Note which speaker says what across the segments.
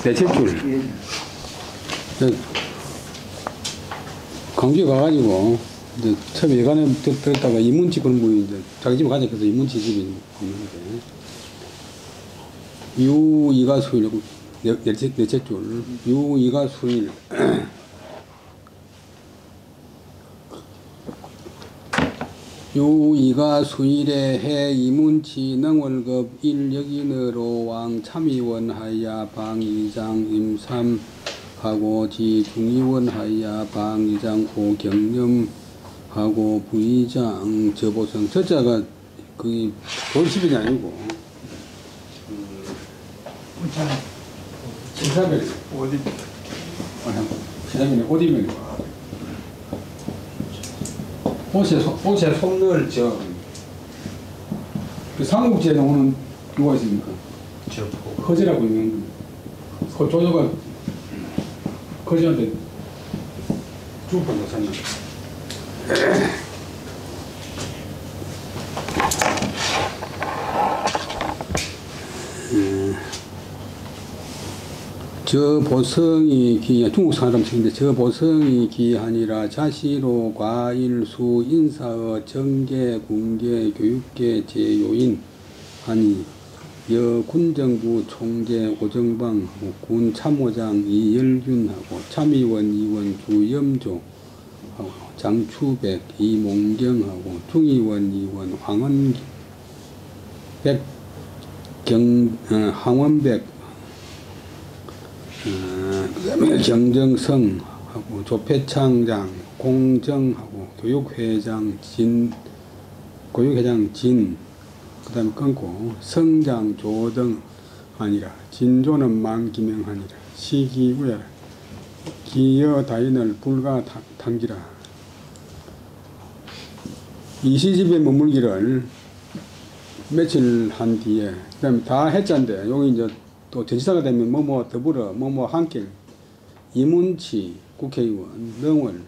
Speaker 1: 넷째 줄. 광주에 가가지고, 이제 처음에 예관에 들었다가 이문치 그런 분이 이제 자기 집에 가자 그래서 이문치 집이 있는데, 유이가 수일, 넷째 줄. 유이가 수일. 유이가 수일에 해 이문치 능월급 일역인으로 왕 참의원 하야 방이장 임삼 하고 지 중의원 하야 방이장 오경념하고 부의장 저보성. 저자가 거의 돌십이 아니고 신사별 어디 신사별이 어디면 옷에 손을 그 삼국지에 나오는 누가 있습니까? 허재라고 있는 그 조조가 허재한테 죽을 뻔 샀나? 저 보성이 기하, 중국 사람 책인데, 저 보성이 기하니라 자시로 과일수 인사의 정계, 군계, 교육계 제요인 하니 여 군정부 총재 오정방, 군 참모장 이열균하고 참의원 이원 주염조, 장추백 이몽경하고 중의원 이원 황원백 그다음에 경정성하고 조폐창장 공정하고 교육회장 진 그다음에 끊고 성장 조등 아니라 진조는 만기명하니라 시기우야 기여 다인을 불가 당기라. 이 시집에 머물기를 며칠 한 뒤에 그다음에 다 했자인데 여기 이제 또 전시사가 되면 뭐뭐 더불어 뭐뭐 함께 이문치 국회의원 능월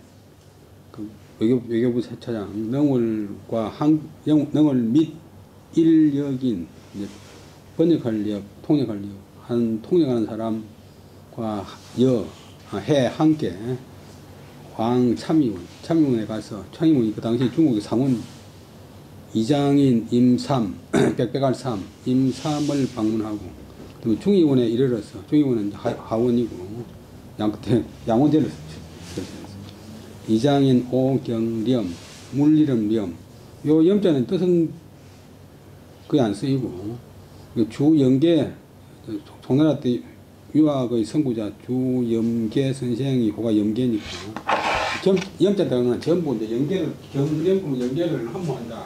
Speaker 1: 그 외교부 차장 능월과 능월 및 일역인 번역할 역 통역할 역한 통역하는 사람과 해 함께 왕 참의원에 가서 참의원이 그 당시 중국의 상원 이장인 임삼 백백알삼 임삼을 방문하고 중의원에 이르러서 중의원은 하원이고 양원제를 이장인 오경렴 물리름 렴 요 염자는 뜻은 거의 안 쓰이고 주영계 송나라 때 유학의 선구자 주영계 선생이 호가 영계니까 염자 등은 전부 이제 영계를 함무한다.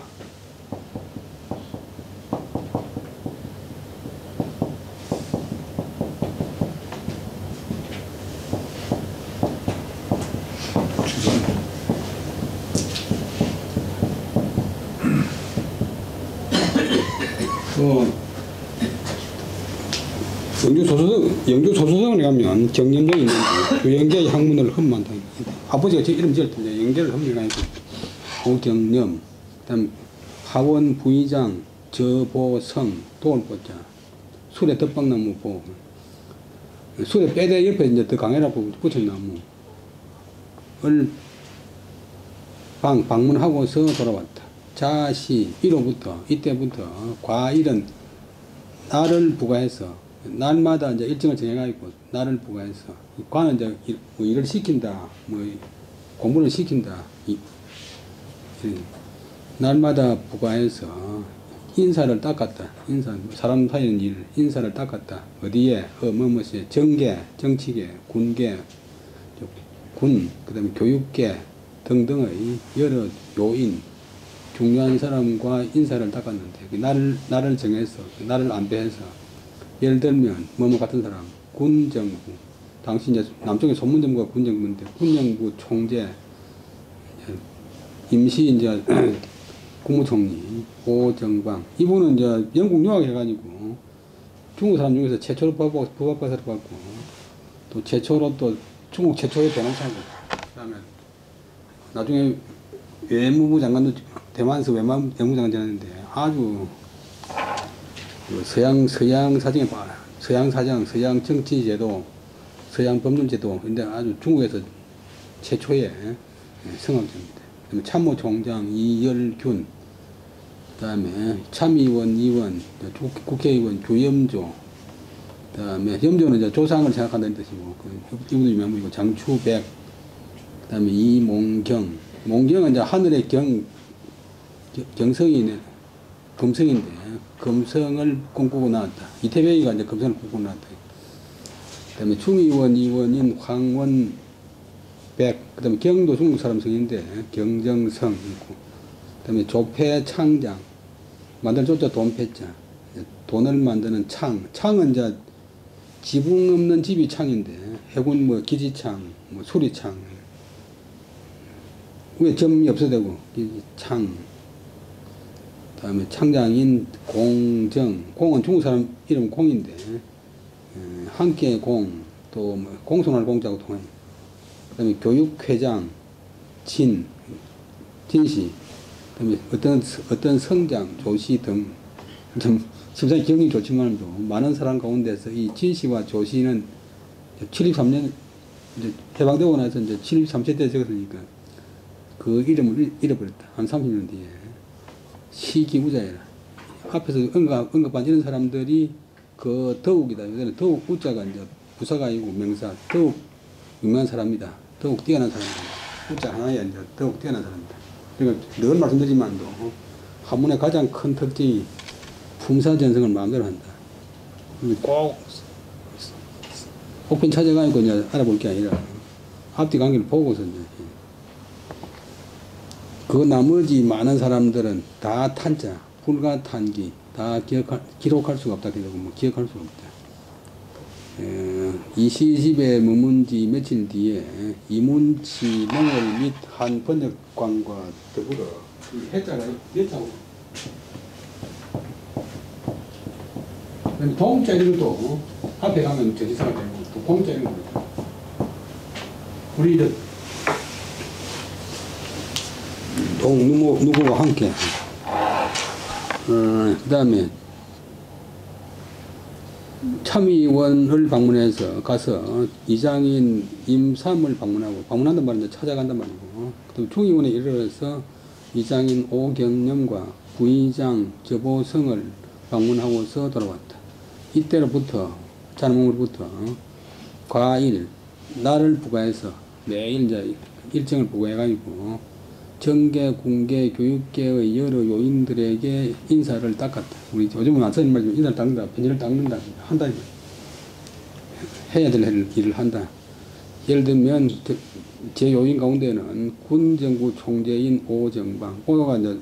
Speaker 1: 영주 소소성에 가면 경념동이 있는데 그 영계의 학문을 흠만다. 아버지가 제 이름 지을 텐데 영계를 흠이라니까 오경념, 그다음 하원 부의장 저보성 도원보자 술에 덮박나무 보 술에 빼대 옆에 이제 더 강해라고 붙여나무를 방문하고서 돌아왔다. 자시 이때부터 과일은 날을 부과해서 날마다 이제 일정을 정해가지고 날을 부과해서 과는 이제 뭐 일을 시킨다, 뭐 공부를 시킨다. 날마다 부과해서 인사를 닦았다. 사람 사이는 일, 인사를 닦았다. 어디에? 뭐뭐시 정계, 정치계, 군계, 그다음에 교육계 등등의 여러 요인, 중요한 사람과 인사를 닦았는데 날을 정해서 날을 안배해서 예를 들면 뭐뭐 같은 사람 군정부 당시 이제 남쪽에 소문정부가 군정부인데 군정부 총재 임시 이제 국무총리 오정방 이분은 이제 영국 유학해가지고 중국 사람 중에서 최초로 법학박사를 받고 또 최초로 또 중국 최초의 변호사고 그다음에 나중에 외무부 장관도 대만에서 외무부 장관 되었는데 아주 서양 사정에 서양 사정, 서양 정치제도, 서양 법률제도, 근데 아주 중국에서 최초의 성학제입니다. 그다음에 참모총장 이열균, 그다음에 참의원 2원, 국회의원 주염조, 그다음에 염조는 이제 조상을 생각한다는 뜻이고, 이분도 유명한 분이고, 장추백, 그다음에 이몽경, 몽경은 이제 하늘의 경성이네, 금성인데, 금성을 꿈꾸고 나왔다. 이태백이가 이제 금성을 꿈꾸고 나왔다. 그 다음에 중의원 2원인 황원백, 그 다음에 경도 중국 사람 성인데, 경정성 있고, 그 다음에 조폐창장, 만들 조자 돈패자, 돈을 만드는 창, 창은 이제 지붕 없는 집이 창인데, 해군 뭐 기지창, 뭐 수리창, 위에 점이 없어도 되고, 창, 그 다음에 창장인 공정, 공은 중국 사람 이름 공인데, 함께 공, 또 뭐 공손할 공자고 통해. 그 다음에 교육회장, 진시, 그 다음에 어떤 성장, 조시 등, 좀 심상히 기억이 좋지만도 많은 사람 가운데서 이 진시와 조시는 73년, 이제 해방되고 나서 이제 73세 때 적었으니까 그 이름을 잃어버렸다. 한 30년 뒤에. 시기우자해라. 앞에서 언급한 이런 사람들이 그 더욱이다. 요새는 더욱 우자가 이제 부사가 아니고 명사. 더욱 유명한 사람이다. 더욱 뛰어난 사람이다. 우자 하나에 이제 더욱 뛰어난 사람이다. 그러니까 늘 말씀드리지만도 한문의 가장 큰 특징이 품사전성을 마음대로 한다. 꼭 혹편 찾아가니까 이제 알아볼 게 아니라 앞뒤 관계를 보고서 이제 그 나머지 많은 사람들은 다 탄자, 불가탄기, 다 기록할 수가 없다. 그래서 뭐 기억할 수가 없다. 이 시집에 머문 지 며칠 뒤에 이문치 멍을 및 한 번역관과 더불어 이 해자가 몇자고 동자 이런 것도 앞에 가면 전치사가 되고 또 공자 이런 것도 우리 이제 누구와 함께 그 다음에 참의원을 방문해서 가서 이장인 임삼을 방문한단 말이죠. 찾아간단 말이고, 그다음 중의원에 이르러서 이장인 오경념과 부의장 저보성을 방문하고서 돌아왔다. 이때로부터 자문으로부터 과일 날을 부과해서 매일 이제 일정을 부과해가지고 정계, 군계, 교육계의 여러 요인들에게 인사를 닦았다. 우리 요즘은 안 쓰는 말이지만 인사를 닦는다, 편지를 닦는다, 한다. 해야 될 일을 한다. 예를 들면 제 요인 가운데는 군정부 총재인 오정방, 오가 이제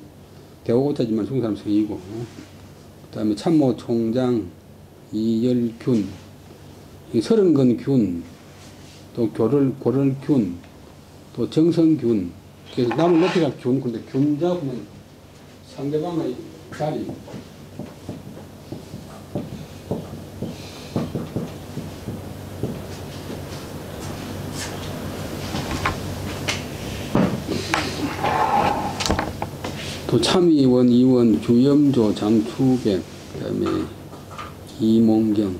Speaker 1: 대오자지만 중국 사람 성이고, 그 다음에 참모총장 이열균, 서른건균, 또 고를균, 또 정성균. 그래서 남을 높이가 균, 근데 균 잡으면 상대방의 자리. 또 참의원, 이원, 주염조, 장추백, 그 다음에 이몽경.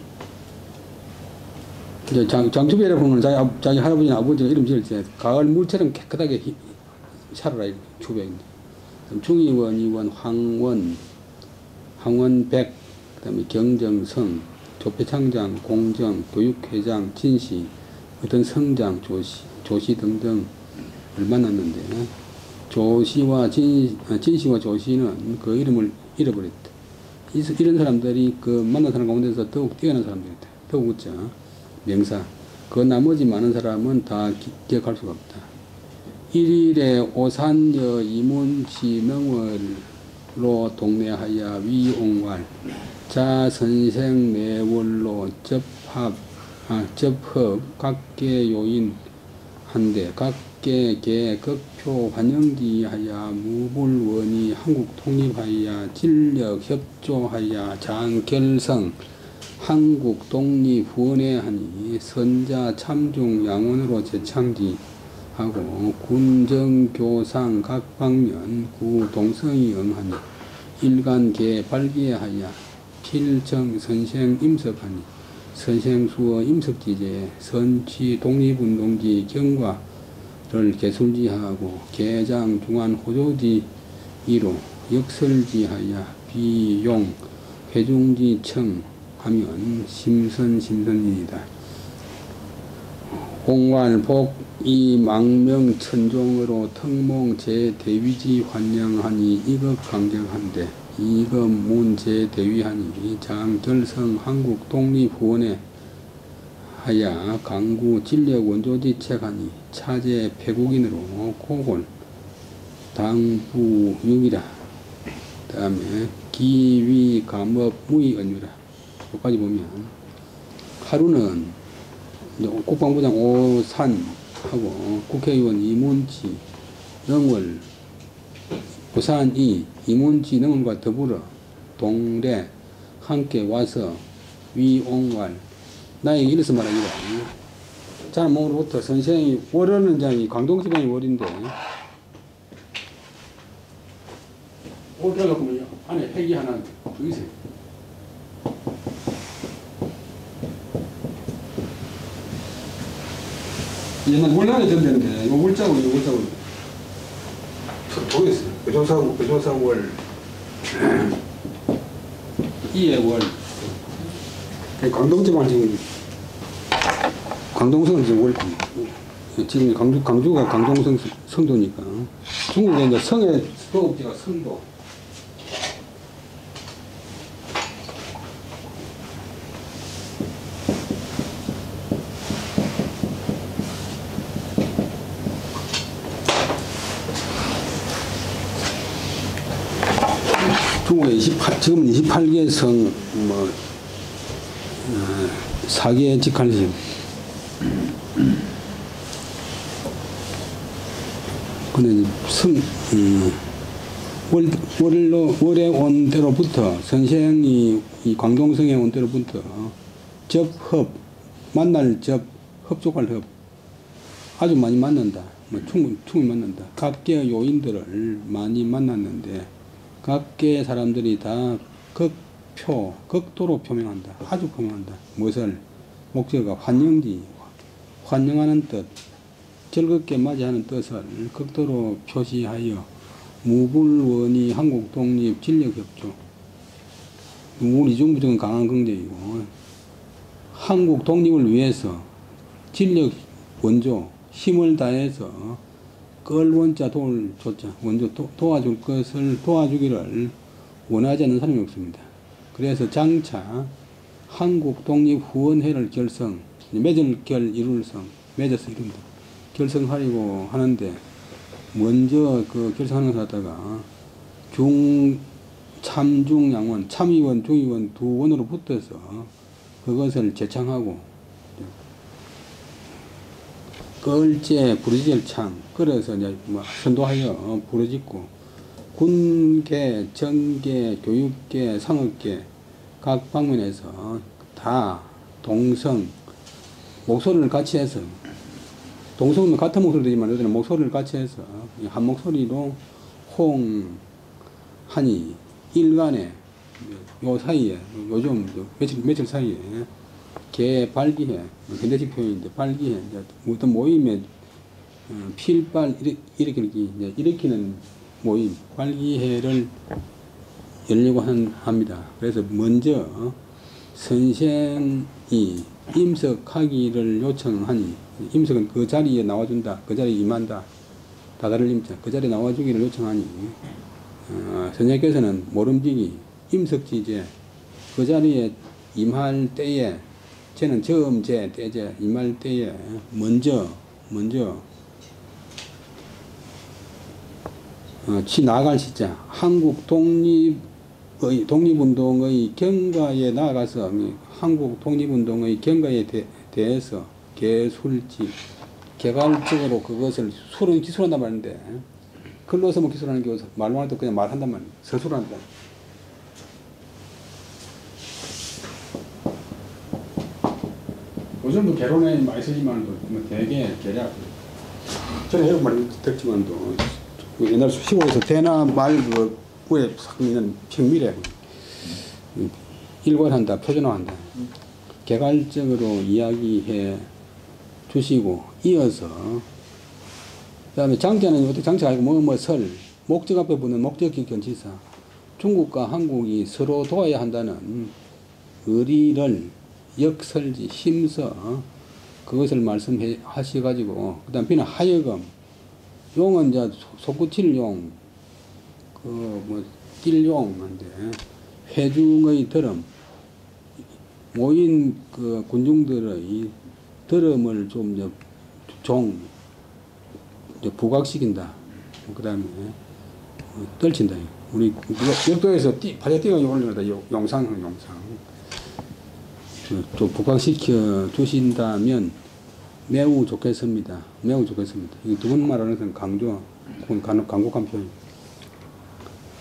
Speaker 1: 이제 장추백이라고 보면 자기 할아버지나 아버지가 이름 지을 때 가을 물처럼 깨끗하게 살아라, 추백인데. 중의원, 이원, 황원백, 그 다음에 경정성, 조폐창장, 공정, 교육회장, 진시, 어떤 성장, 조시 등등을 만났는데, 진시와 조시는 그 이름을 잃어버렸다. 이런 사람들이 그 만난 사람 가운데서 더욱 뛰어난 사람들이다. 더욱 웃자. 명사. 그 나머지 많은 사람은 다 기억할 수가 없다. 1일에 오산여 이문치 명월로 동네하여 위옹왈 자선생 내월로 접합 각계 요인 한데 각계 개 극표 환영기하여 무불원이 한국 통립하여 진력 협조하여 장결성 한국 독립 후원회하니 선자 참중 양원으로 재창지 하고 군정교상 각 방면 구 동성이 응하니 일간계 발기하여 필정 선생 임석하니 선생수어 임석지제 선취 독립운동지 경과를 개술지하고 개장 중한 호조지 이로 역설지하여 비용 회중지청 하면 심선이다. 공활복 이망명천종으로 특몽 제대위지 환영하니 이급강경한데 이급문 제대위하니 장결성 한국독립후원회 하야 강구 진력원조지책하니 차제 폐국인으로 고골 당부육이라. 그 다음에 기위 감업 무의언유라. 여기까지 보면 하루는 국방부장 오산하고 국회의원 이문치 능월 부산이 이문치 능월과 더불어 동래 함께 와서 위옹왈 나에게 이래서 말하기로 자 오늘부터 선생이 월은 이제 광동지방이 월인데 올 들어가면 안에 핵이 하나 더 있어요. 옛날 월난에 전되는데 이거 월자고 이거 월자고 보겠어요. 배조사 월 이의 월 광동지방 지금 광동성은 지금 월 지금 광주가 광동성 성도니까 중국에 이제 성의 수도업지가 성도. 중국에 지금은 28개 성, 4개 직할심. 근데 월에 온 때로부터, 선생이 이 광동성에 온 때로부터 접합, 만날 접, 합족할 합, 아주 많이 만난다. 충분히 만난다. 각계의 요인들을 많이 만났는데, 각계의 사람들이 다 극도로 표명한다. 아주 표명한다. 무엇을? 목적어가 환영지, 환영하는 뜻, 즐겁게 맞이하는 뜻을 극도로 표시하여 무불원이 한국독립 진력협조, 우리 정부적인 강한 긍정이고 한국 독립을 위해서 진력 원조 힘을 다해서 끌원자 도울 조자 원조 도와줄 것을 도와주기를 원하지 않는 사람이 없습니다. 그래서 장차 한국독립후원회를 맺을 이룰성 맺어서 이룹니다. 결성하려고 하는데 먼저 그 결성하는 것을 갖다가 참중양원 참의원 중의원 두 원으로 붙어서 그것을 제창하고 끌제 부르짖을창 끌어서 이제 선도하여 부르짖고 군계, 정계, 교육계, 상업계 각 방면에서 다 동성 목소리를 같이 해서 동성은 같은 목소리지만 여기는 목소리를 같이 해서 한 목소리로 홍하니 일간에 요 사이에 요즘 며칠 사이에 개발기회 현대식 표현인데 발기회 어떤 모임에 필발 일으키는 모임 발기회를 열려고 합니다. 그래서 먼저 선생이 임석하기를 요청하니 임석은 그 자리에 나와준다. 그 자리에 임한다. 다다를 임자. 그 자리에 나와주기를 요청하니 선생께서는 모름지기 임석지제 그 자리에 임할 때에 저는 처음제 때제 임할 때에 먼저 나아갈 시자 한국 독립운동의 경과에 나아가서 한국 독립운동의 경과에 대해서 개술지 개괄적으로 그것을 술은 기술한단 말인데 글로 써면 기술하는 게 말로 할 때 그냥 말한단 말이에요. 서술한다. 요즘도 개론에 많이 쓰지만도 되게 개략. 저는 이런 말 듣지만도 옛날 시골에서 대나 말 위에 싹 있는 평밀에 일관한다, 표준화한다. 개괄적으로 이야기해 주시고, 이어서 그 다음에 장자는 어떻게 장자가 아니고 설, 목적 앞에 붙는 목적격 견치사, 중국과 한국이 서로 도와야 한다는 의리를 역설지 힘써 그것을 말씀해 하셔가지고, 그 다음 비는 하여금, 용은 이제 솟구칠 용, 띨용인데, 회중의 더럼, 모인 그 군중들의 더럼을 좀 이제 부각시킨다. 그 다음에 떨친다. 우리 역도에서 바짝 뛰어 올려다 용상. 좀 부각시켜 주신다면 매우 좋겠습니다. 매우 좋겠습니다. 이 두 번 말하는 것은 강조, 혹은 간곡한 표현.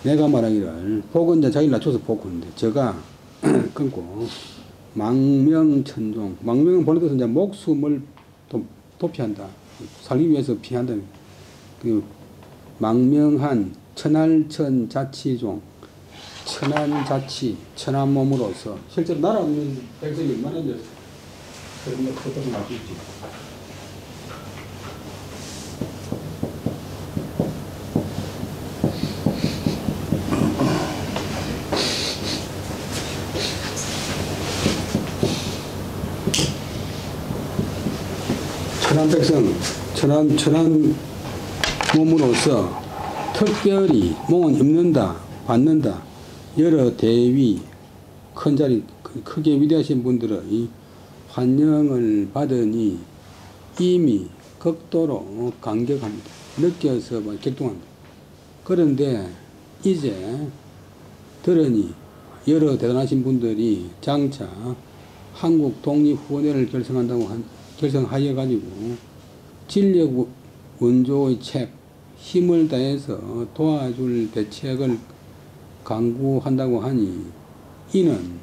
Speaker 1: 내가 말하기를, 복은 이제 자기를 낮춰서 복인데, 저가 끊고, 망명천종. 망명은 본래 뜻은 이제 목숨을 도피한다. 살기 위해서 피한다. 그 망명한 천할천 자치종. 천한 자치, 천한 몸으로서, 실제로 나라 없는 백성이 얼마나 이제 그런 것도 알 수 있지. 천한 백성, 천한 몸으로서 특별히 몸은 입는다, 받는다. 여러 대위, 큰 자리, 크게 위대하신 분들의 환영을 받으니 이미 극도로 감격합니다. 느껴서 격동합니다. 그런데 이제 들으니 여러 대단하신 분들이 장차 한국 독립후원회를 결성하여가지고 진력 원조의 책, 힘을 다해서 도와줄 대책을 강구한다고 하니, 이는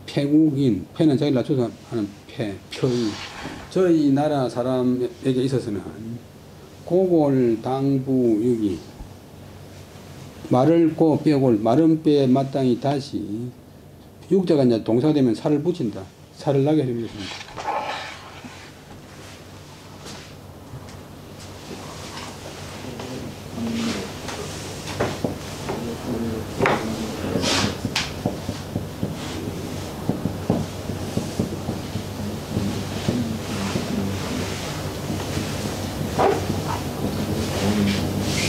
Speaker 1: 패국인, 패는 자기를 낮춰서 하는 표의 저희 나라 사람에게 있어서는 고골 당부육이 말을 꼬 빼골 마른 빼에 마땅히 다시 육자가 이제 동사가 되면 살을 붙인다. 살을 나게 해주는 것입니다.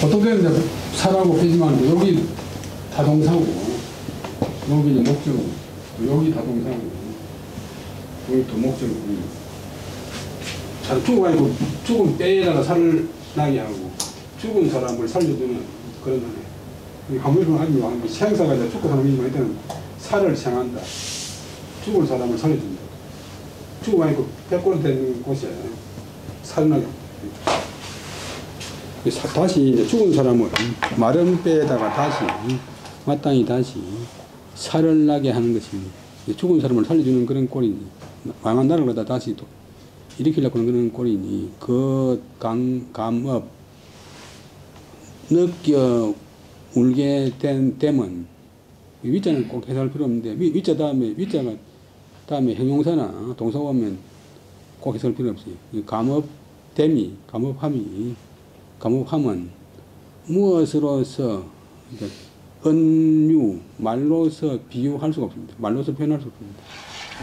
Speaker 1: 보통 때는 이제 살하고 빼지만, 여기 다동사고, 여기 이제 목적이고, 여기 다동사고, 여기 또 목적이고. 잘 죽어가지고 죽은 뼈에다가 살을 나게 하고, 죽은 사람을 살려주는 그런 거네. 한국에서는 아니면 생사가 이제 죽고 사람이지만, 일단은 살을 생한다. 죽을 사람을 살려준다. 죽어가지고 백골 된 곳에 살을 나게 한다. 다시 이제 죽은 사람을 마른 뼈에다가 다시 마땅히 다시 살을 나게 하는 것입니다. 죽은 사람을 살려주는 그런 꼴이니, 망한 나라를 갖다 다시 또 일으키려고 하는 그런 꼴이니, 그 감업 느껴 울게 되면, 위자는 꼭 해석할 필요 없는데, 위자 다음에 형용사나 동사가 오면 꼭 해석할 필요 없어요. 감업됨이, 감업함은 무엇으로서, 은유, 말로서 비유할 수가 없습니다. 말로서 표현할 수 없습니다.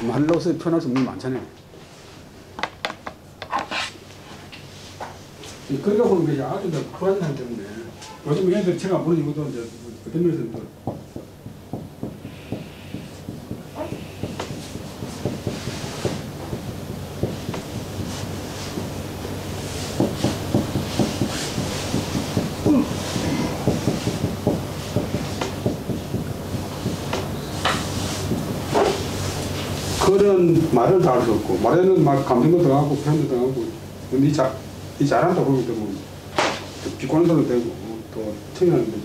Speaker 1: 말로서 표현할 수 없는 게 많잖아요. 그러다 보면 이제 아주 불안한 때문에, 요즘 얘들 제가 보는 이것도 이제 어떤 면에서는 또 그런 말을 다 할 수 없고, 말에는 막 감정도 들어가고 표현도 들어가고, 니 잘한다 그러기 때문에 비관도 되고 또 청년도 되고,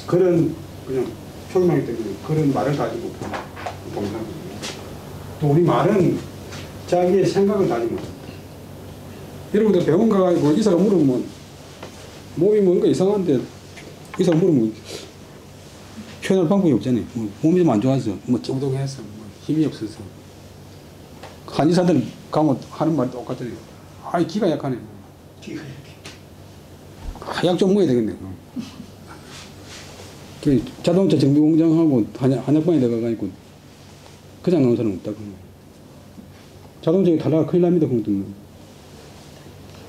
Speaker 1: 그런 그냥 표현하기 때문에 그런 말을 가지고 동사거든요. 또 우리 말은 자기의 생각을 다지 못한다. 여러분들 병원 가가지고 의사가 물으면 몸이 뭔가 이상한데, 의사가 물으면 표현할 방법이 없잖아요. 몸이 좀 안 좋아서 찌우동해서 힘이 없어서. 한의사들 가면 하는 말이 똑같더래요. 아이, 기가 약하네.
Speaker 2: 기가 약해.
Speaker 1: 약 좀 먹어야 되겠네. 그 자동차 정비 공장하고 한약방에 들어가가지고 그냥 나온 사람 없다. 자동차에 타다가 큰일 납니다. 그것도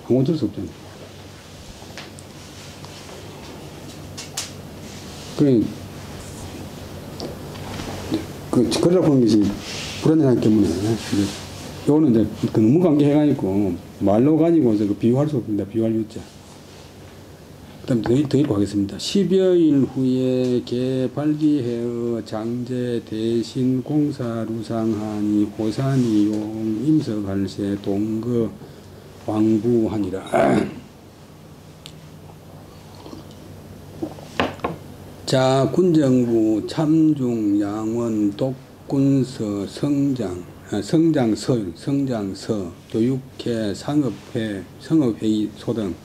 Speaker 1: 아무 어쩔 수 없잖아. 그러라고 하는 것이 불안하기 때문에, 요거는 이제 너무 관계해가지고, 말로 가지고 비유할 수 없습니다. 비유할 유자. 그 다음 더 읽고 하겠습니다. 10여일 후에 개발기해의 장제 대신 공사루상하니 호산이 용 임석할세 동거 왕부하니라. 자, 군정부 참중 양원 독군서 성장서 교육회 상업회 성업회의소 등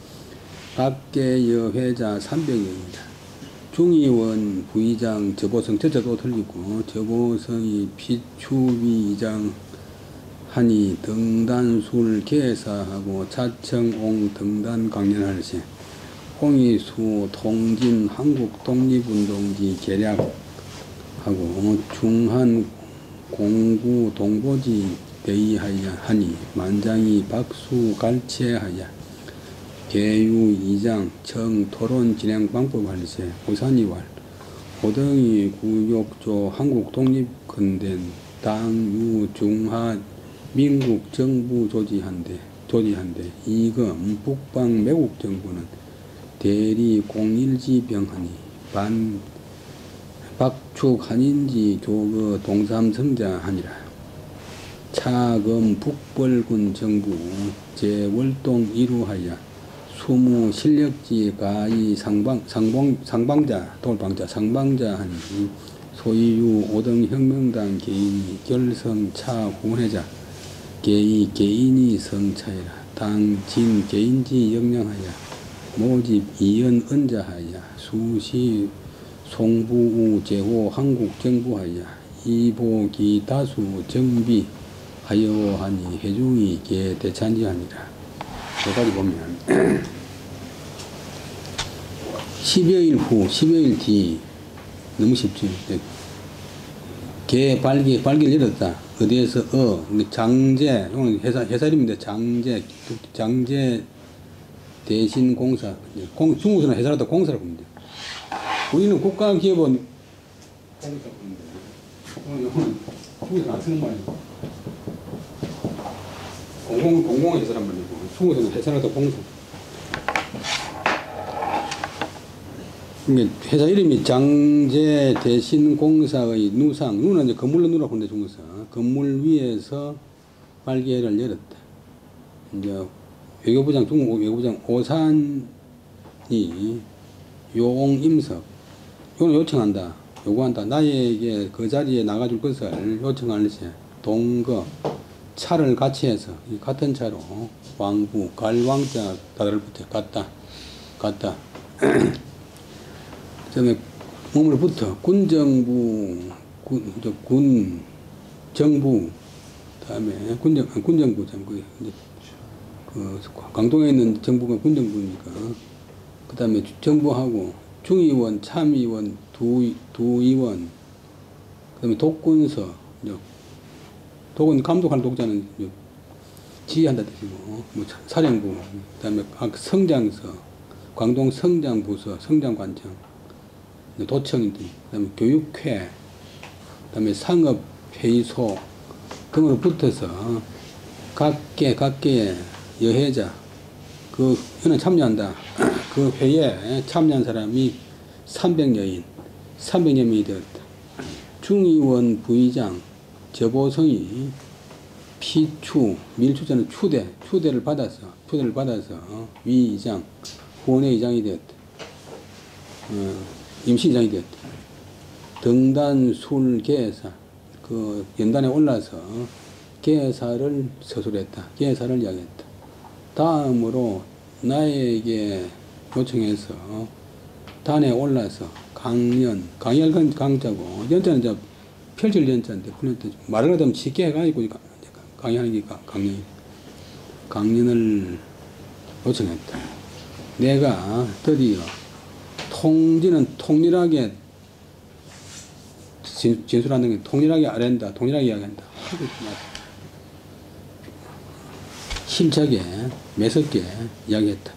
Speaker 1: 각계여 회자 300여입니다. 중의원 부의장 저보성 저자도 틀리고 저보성이 피추위장 하니 등단술 개사하고 차청옹 등단 강연할세 홍의수 통진 한국 독립운동지 개략하고 중한 공구 동보지 대의하여 하니 만장이 박수 갈채하여 개유 이장 청 토론 진행 방법 할세 호산이왈 호등이 구욕조 한국 독립근된 당유 중하 민국 정부 조지한데 이금 북방 매국 정부는 대리 공일지병하니 반 박축 한인지 조거 동삼성자 하니라. 차금 북벌군 정부 제월동 이루하여 수무 실력지 가이 상방자 돌방자 상방자 하니 소이유 오등혁명당 개인이 결성 차 후원회자 개인이 성차이라. 당진 개인지 역량하여 모집 이연 은자하여 수시 송부우 제호 한국정부하여 이보기 다수 정비 하여 하니 회중이 개 대찬지하니라. 여기까지 보면 10여일 후 10여일 뒤 너무 쉽죠. 개 발기를 열었다. 어디에서 장제 회사 이름인데 장제 대신 공사. 중국에서는 회사라도 공사라고 합니다. 우리는 국가기업은 공사라고 합니다. 중국에서는 안 쓰는 말이에요. 공공회사란 말이고, 중국에서는 회사라도 공사. 회사 이름이 장제 대신 공사의 누상, 누는 이제 건물로 누라고 하는데 중국에서 건물 위에서 발기회를 열었다. 이제 외교부장, 중국 외교부장 오산이 용임석, 요는 요청한다, 요구한다. 나에게 그 자리에 나가줄 것을 요청할세. 동거, 차를 같이 해서, 같은 차로, 왕부, 갈왕자, 다들 붙어, 갔다. 그다음에 몸을 붙어, 정부, 다음에 군정부, 광동에 있는 정부가 군정부니까 그 다음에 정부하고 중의원, 참의원, 두의원, 그 다음에 독군서, 독은 감독하는 독자는 지휘한다 뜻이고, 사령부, 그 다음에 성장서, 광동 성장부서, 성장관청, 도청, 그 다음에 교육회, 그 다음에 상업회의소 등으로 붙어서 각계의 여회자, 그 회는 참여한다. 그 회에 참여한 사람이 300여 명이 되었다. 중의원 부의장 저보성이 밀추자는 추대를 받아서 위의장, 후원회의장이 되었다. 임시의장이 되었다. 등단 술계사, 그 연단에 올라서 계사를 서술했다. 계사를 이야기했다. 다음으로 나에게 요청해서 단에 올라서 강연, 강의할 건 강자고, 연자는 이제 펼칠 연자인데 그런데 말을 하자면 쉽게 해가지고 강연하는 게 강연을 요청했다. 내가 드디어 통지는 통일하게 진술하는 게 통일하게 아랜다, 통일하게 이야기한다. 힘차게 매섭게 이야기했다.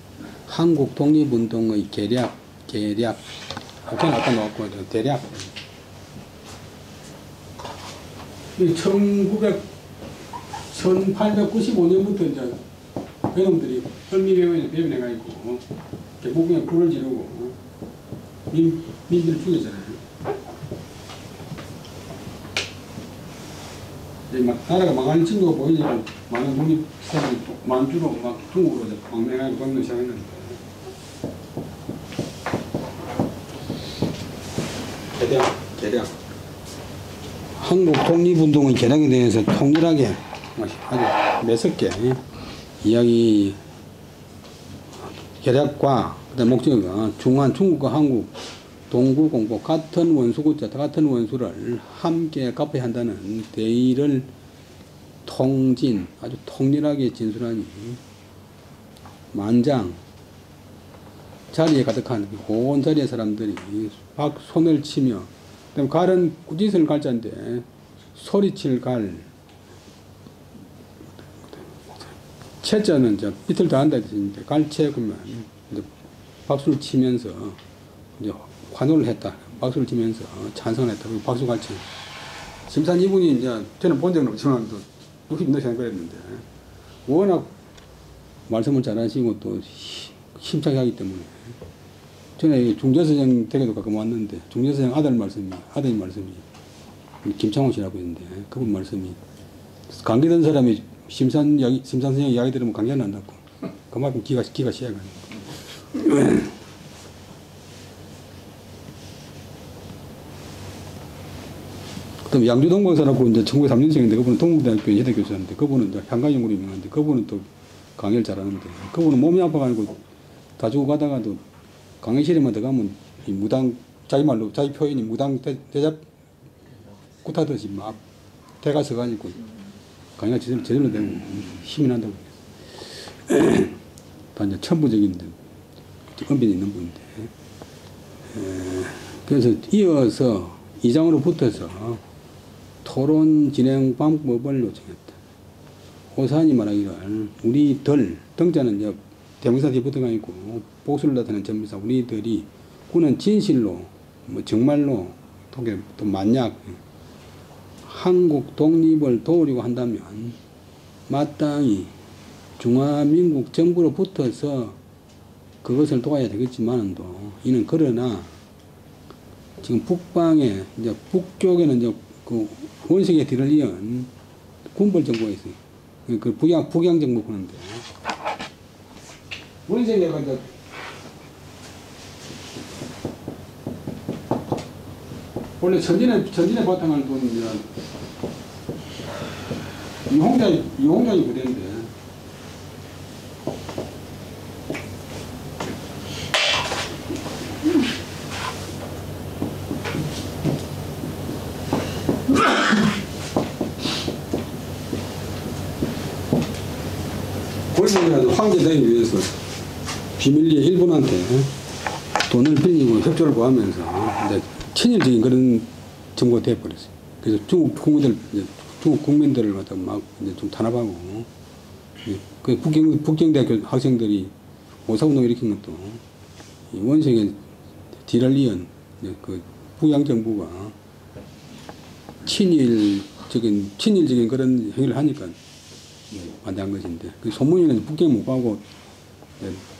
Speaker 1: 한국 독립운동의 계략, 그냥 아까 나왔고 대략. 1895년부터 이제 배놈들이 헐미병원에 배변해가지고 개국에 불을 지르고 민들을 죽였잖아요. 이제 막 나라가 망하는 징조가 보이니까 많은 독립사람이 만주로 막 중국으로 망명하고 그러는 시작했는데 계략 한국 독립운동의 계략에 대해서 통일하게 아주 매섭게 이야기 계략과 그다음 목적은 중국과 한국 동구공보 같은 원수를 함께 갚아야 한다는 대의를 아주 통일하게 진술하니 만장 자리에 가득한 온 자리의 사람들이 손을 치며 그다음 갈은 꾸짖을 갈자인데 소리칠 갈 채자는 이제 빛을 더한다 했는데 갈채 그러면 이제 박수를 치면서 이제 환호를 했다. 박수를 치면서 찬성을 했다. 그리고 박수 갈채. 심산 이분이 이제 저는 본 적은 없지만 또 힘도 생각했는데 워낙 말씀을 잘하시고 또 힘차게 하기 때문에 전에 중재서장 댁에도 가끔 왔는데 중재서장 아들 말씀이 김창호 씨라고 있는데 그분 말씀이 관계된 사람이 심산 선생 이야기 들으면 관계 안 난다고 그만큼 기가 시해가지고 그다음 양주동광사라고 이제 1903년생인데 그분은 동국대학교 예대 교수였는데 그분은 이제 향가연구로 유명한데 그분은 또 강의를 잘하는데 그분은 몸이 아파가지고 다 주고 가다가도 강의실에만 들어가면 이 무당 자기 말로 자기 표현이 무당 대잡 굿하듯이 막 대가 서가지고 강의가 제대로 되고 힘이 난다고 다 이제 천부적인 언변이 있는 분인데 그래서 이어서 이장으로 붙어서 토론 진행 방법을 요청했다. 오산이 말하기를 우리들 등자는 이제 대명사 뒤에 붙어가 있고 복수를 나타내는 전미사 우리들이 그는 진실로 정말로 또 만약 한국 독립을 도우려고 한다면 마땅히 중화민국 정부로 붙어서 그것을 도와야 되겠지만도 이는 그러나 지금 북방에 이제 북쪽에는 이제 그 원색의 뒤를 이은 군벌 정부가 있어요. 그 북양 정부 보는데 원색이가 이제 원래 전진의 바탕을 둔 이제 이홍장이 부대인데 골목이라도 황제되기 위해서 비밀리에 일본한테 돈을 빌리고 협조를 구하면서 이제 친일적인 그런 정부가 되어버렸어요. 그래서 중국 국민들을 갖다 막 이제 좀 탄압하고 그 북경대학교 학생들이 오사운동 일으킨 것도 원색의 뒤를 이은 그 북양 정부가 친일적인 그런 행위를 하니까 반대한 것인데 그 소문에는 북경 못 가고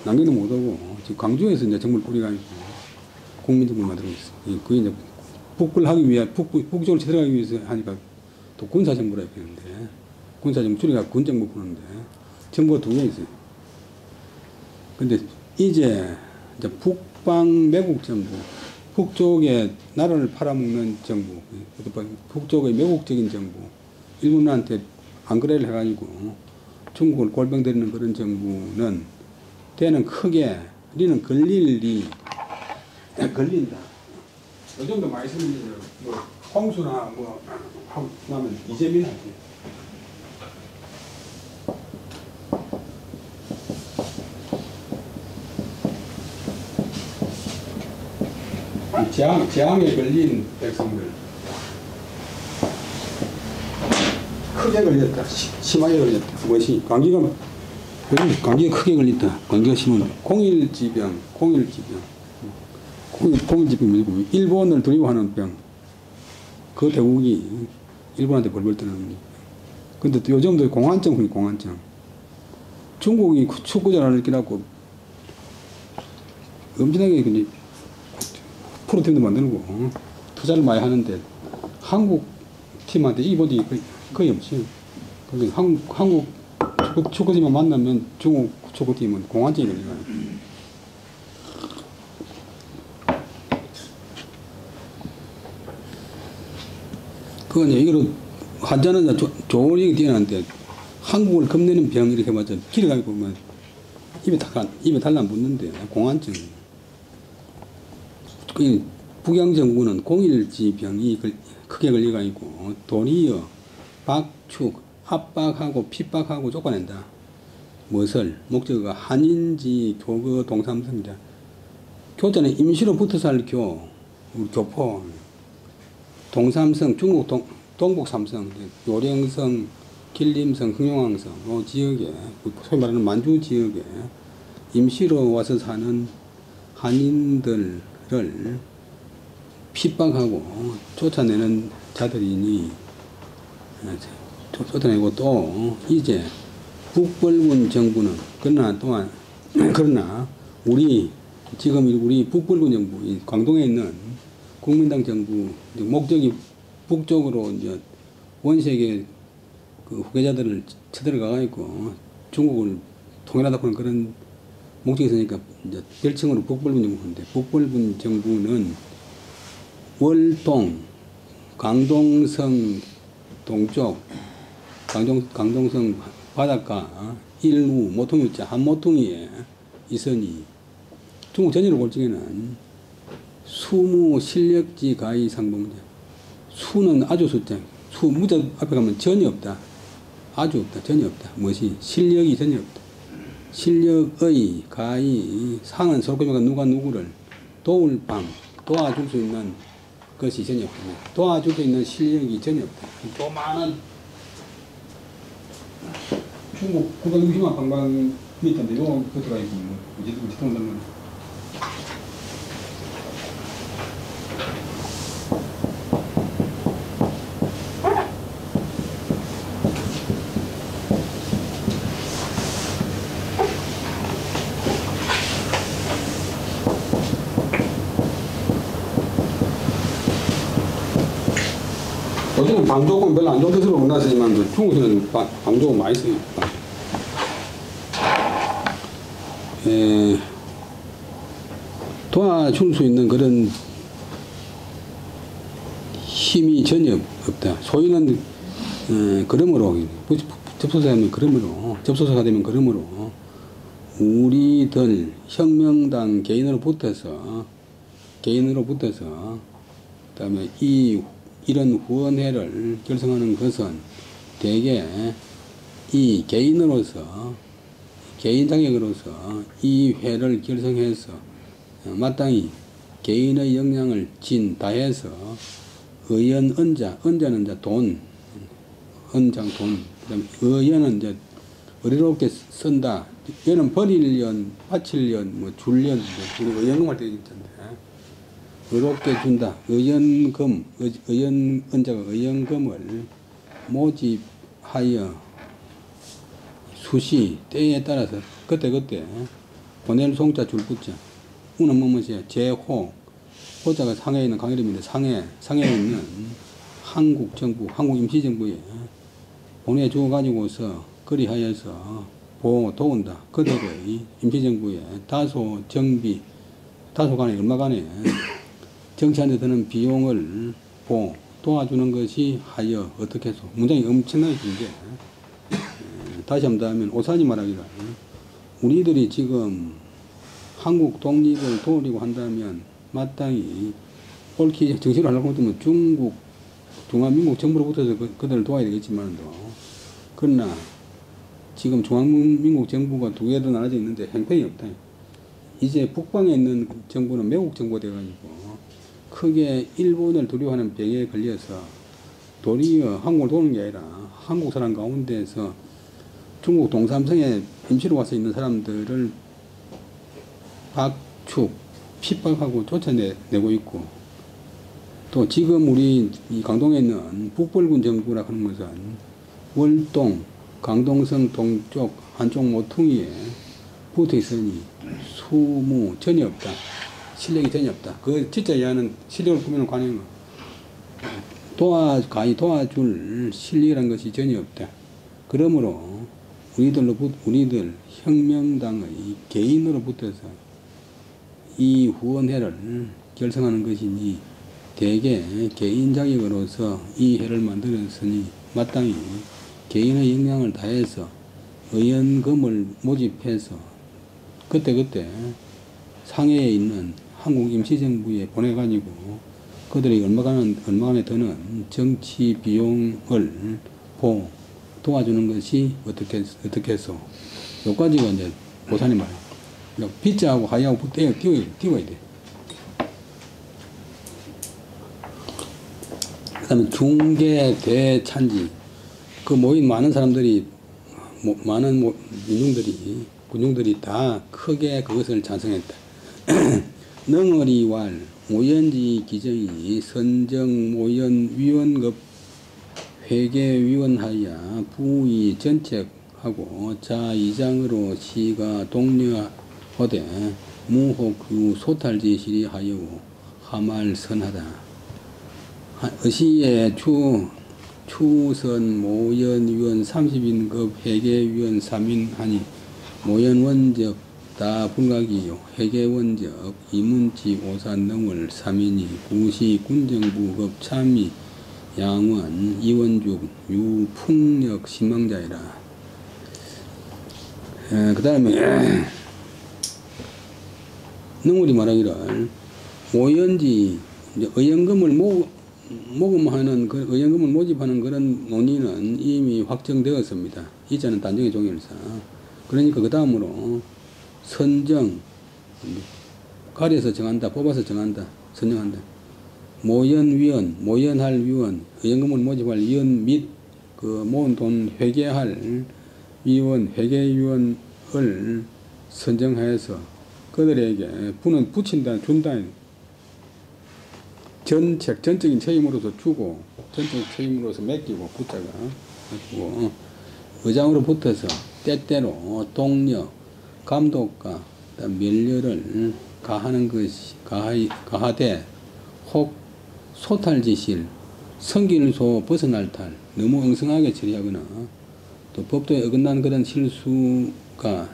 Speaker 1: 남경도 못 오고 지금 광주에서 이제 정부를 뿌리가지고 국민정부를 만들고 있어. 그게 이제 북을 하기 위해 북쪽을 쳐들어가기 위해서 하니까 또 군사정부라 했는데 군사정부 줄이가 군정부 부르는데 정부가 두 개 있어요. 근데 이제 북방 매국 정부, 북쪽에 나라를 팔아먹는 정부, 북쪽의 매국적인 정부, 일본한테 안그레를 해가지고 중국을 골병 들이는 그런 정부는 때는 크게 우리는 걸린다. 이 정도 많이 쓰는 뭐 홍수나 뭐 하고 나면 이재민 하지. 재앙에 걸린 백성들 크게 걸렸다. 심하게 걸렸다. 무엇이 감기가 크게 걸렸다. 감기가 심한 공일지병 밀고 일본을 두려워하는 병. 그 대국이 일본한테 벌벌 떠는. 근데 또 요즘도 공황증. 중국이 축구전을 끼라고 엄청나게 근데 프로팀도 만들고 투자를 많이 하는데 한국 팀한테 이긴 적이 거의 없지. 그러니까 한국 축구팀만 만나면 중국 축구팀은 공황증이 걸려요. 그건 이거로 환자는 좋은 얘기 뛰어나는데 한국을 겁내는 병 이렇게 맞아 길어가지고 보면 입에 달라붙는데 공황증. 북양 정부는 공일지병이 크게 걸려가지고 도리어 박축 압박하고 핍박하고 쫓아낸다. 무엇을 목적어가 한인지 교거 동삼성이다. 교자는 임시로 붙어 살 우리 교포 동삼성 중국 동북 삼성 요령성 길림성 흥룡왕성 이 지역에 소위 말하는 만주 지역에 임시로 와서 사는 한인들을 핍박하고 쫓아내는 자들이니 쫓아내고 또 이제 북벌군 정부는 그러나 지금 우리 북벌군 정부 광동에 있는 국민당 정부 목적이 북쪽으로 이제 원색의 그 후계자들을 쳐들어가 있고 중국을 통일하다 그런 목적이 있으니까 이제 별칭으로 북벌군 정부인데 북벌군 정부는 월동 강동성 동쪽 강동성 바닷가 일우 모퉁이자 한 모퉁이에 있으니 중국 전역을 볼 적에는 수무 실력지 가히 상봉자 수는 아주 숫자 무자 앞에 가면 전혀 없다. 아주 없다. 전혀 없다. 무엇이 실력이 전혀 없다. 실력의 가히 상은 서로가 누가 누구를 도와줄 수 있는 것이 전혀 없다. 도와줄 수 있는 실력이 전혀 없다. 또 많은 중국 960만 방방이 있던데 요거 그것도 가지고 어찌도 온다는 요즘은 방조금 별로 안 좋은 뜻으로 만났지만 중국에서는 방조금 많이 써요. 도와줄 수 있는 그런 힘이 전혀 없다. 소위는 그러므로 접소사가 되면 그러므로 우리들 혁명당 개인으로 붙어서 그다음에 이런 후원회를 결성하는 것은 대개 이 개인 자격으로서 이 회를 결성해서 마땅히 개인의 역량을 다해서 언자는 이제 돈, 그다음에 의연은 이제 의롭게 쓴다. 얘는 버릴련, 바칠련, 뭐 줄련, 우리 의연금할 때 있잖아요. 의롭게 준다. 언자가 의연금을 모집하여 수시 때에 따라서 그때 보낼 송자 줄 붙자. 우는 뭐뭐지 제호 호자가 상해에 있는 강이름인데 상해에 있는 한국 정부, 한국 임시정부에 보내줘 가지고서 그리하여서 도운다. 그들의 임시정부에 다소간에 얼마간에 정치하는 데 드는 비용을 도와주는 것이 하여 어떻게 해서 문장이 엄청나게 긴데 다시 한번 하면 오산이 말하기를 우리들이 지금 한국 독립을 도우려고 한다면 마땅히 옳게 정신을 하려고 하면 중국 중화민국 정부로부터서 그들을 도와야 되겠지만도, 그러나 지금 중화민국 정부가 두 개로 나눠져 있는데 형편이 없다. 이제 북방에 있는 정부는 매국 정부가 돼가지고 크게 일본을 두려워하는 병에 걸려서 도리어 한국을 도는 게 아니라 한국 사람 가운데서 중국 동삼성에 임시로 와서 있는 사람들을 박축, 핍박하고 쫓아내고 있고, 또 지금 우리 이 강동에 있는 북벌군 정부라 하는 것은 월동, 강동성 동쪽 한쪽 모퉁이에 붙어 있으니 수무 전혀 없다. 실력이 전혀 없다. 그 진짜 얘는 실력을 꾸미는 관행은 도와줄 실력이라는 것이 전혀 없다. 그러므로 우리들 혁명당의 개인으로부터서 이 후원회를 결성하는 것이니 대개 개인 자격으로서 이 회를 만들었으니 마땅히 개인의 역량을 다해서 의원금을 모집해서 그때그때 상해에 있는 한국 임시정부에 보내가지고 그들이 얼마간에 드는 정치 비용을 도와주는 것이 어떻게 해서 여기까지가 이제 보살님 말이에요. 빗자하고 하야하고 띄워야 돼. 그 다음에 중계 대찬지, 그 모인 많은 사람들이, 많은 군중들이 다 크게 그것을 찬성했다. 능어리왈 모연지 기정이 선정 모연위원급 회계위원하여 부의 전책하고 자이장으로 시가 독려하되 무혹유 소탈지시리 하여 하말선하다. 어시에 추선 모연위원 30인급 회계위원 3인 하니 모연원적 다 불가기요 회계원적 이문지 오산 능월 3인이 구시 군정부급 참의 양원 이원죽 유풍력 신망자이라. 그 다음에 능월이 말하기를 모연지 의연금을 모금하는 그 의연금을 모집하는 그런 논의는 이미 확정되었습니다. 이자는 단정의 종일사. 그러니까 그 다음으로 선정, 가려서 정한다, 뽑아서 정한다, 선정한다. 모연위원, 모연할 위원, 의연금을 모집할 위원 및 그 모은 돈 회계할 위원, 회계위원을 선정하여서 그들에게 부는 붙인다, 준다. 전적인 책임으로서 주고, 전적 책임으로서 맡기고, 붙자가. 맡기고, 의장으로 붙어서 때때로 동력, 감독과 면려를 가하는 것이 가하되 혹 소탈지실 성길소 벗어날 탈 너무 엉성하게 처리하거나 또 법도에 어긋난 그런 실수가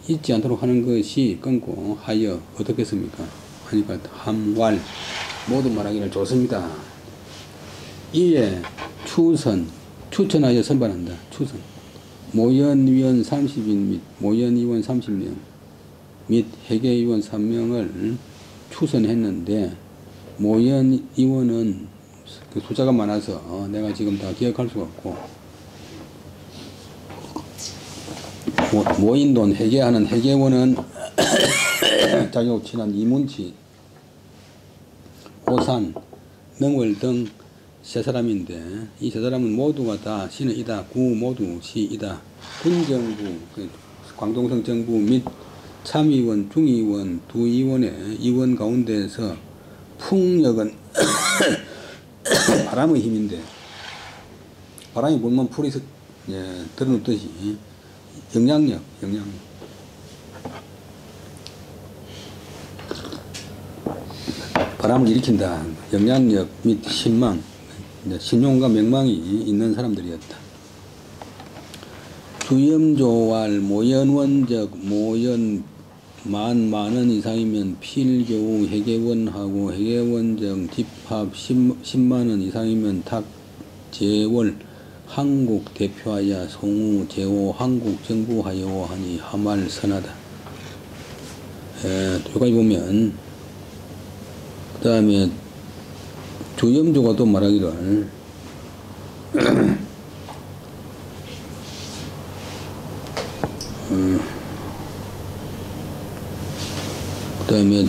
Speaker 1: 있지 않도록 하는 것이 끊고 하여 어떻겠습니까? 하니까 함왈 모두 말하기를 좋습니다. 이에 추천하여 선발한다. 추선 모연위원 30인 및 모연위원 30명 및 회계위원 3명을 추선했는데 모연위원은 그 숫자가 많아서 내가 지금 다 기억할 수가 없고 모인 돈 회계하는 회계원은 자격 친한 이문치, 오산, 능월 등 세 사람인데 이 세 사람은 모두가 다 시는 이다. 구 모두 시이다. 군정부, 광동성 정부 및 참의원, 중의원, 두 의원의 의원 가운데서 풍력은 바람의 힘인데 바람이 불면 풀이 드러눕듯이 영향력. 바람을 일으킨다. 영향력 및 신망, 신용과 명망이 있는 사람들이었다. 주염조왈 모연원적 모연 만원 이상이면 필교우 회계원하고 회계원적 집합 10만원 이상이면 탁재월 한국 대표하여 송우 제호 한국 정부하여 하니 하말 선하다. 여기까지 보면 그 다음에 주염조가 또 말하기를 그다음에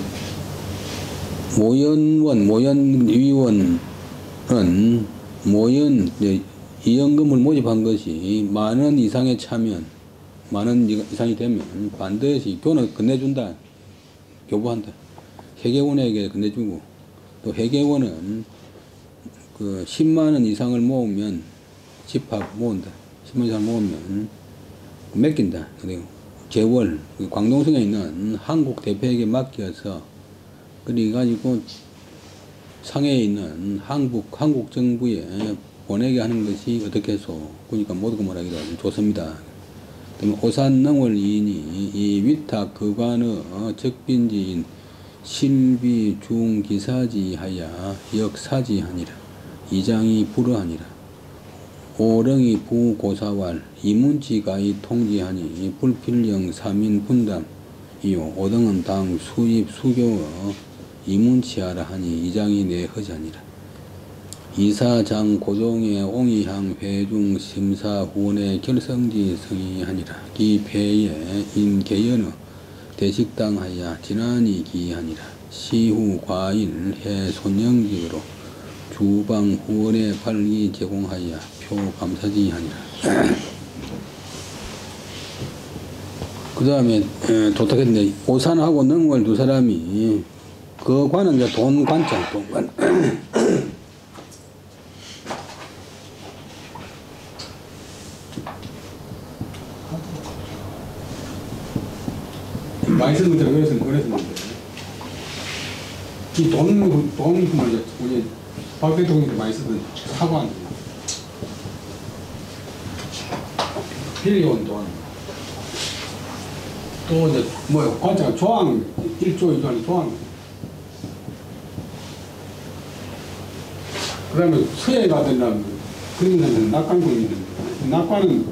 Speaker 1: 모연위원은 이연금을 모집한 것이 만원 이상에 차면, 만원 이상이 되면 반드시 교는 건네준다. 교부한다. 회계원에게 건네주고, 또 회계원은 그 10만원 이상을 모으면 집합 모은다. 10만 원 이상 모으면 맡긴다. 그리고 재월, 광동성에 있는 한국 대표에게 맡겨서, 그래가지고 상해에 있는 한국 정부에 보내게 하는 것이 어떻게 해서, 그러니까 모두가 뭐라기도 하죠. 좋습니다. 그다음에 오산능월 이인이 이 위탁 거관의 적빈지인 실비 중기사지하야 역사지하니라. 이장이 불허하니라. 오령이 부고사왈 이문치가이 통지하니 불필령 삼인 분담 이요 오등은 당 수입 수교의 이문치하라 하니 이장이 내허자니라. 이사장 고종의 옹이향 회중 심사 후원의 결성지 성의하니라. 기폐의 인계연의 대식당하야 지난이 기하니라. 시후 과일 해 손영직으로 주방 후원의 발기 제공하여 표 감사지 하니라. 그 다음에 도탁했는데 오산하고 능월 두 사람이 그 관은 이제 돈 관자, 돈 관. 많이 쓰는 것처럼 그랬었는데 이 돈 말이죠. 우리 박 대통령도 많이 쓰던 사관, 빌려온 돈, 또 이제 뭐 관자가 조항 1조 2조 조항. 그 다음에 서해 가든 그런 데는 낙관공이 있는데, 낙관은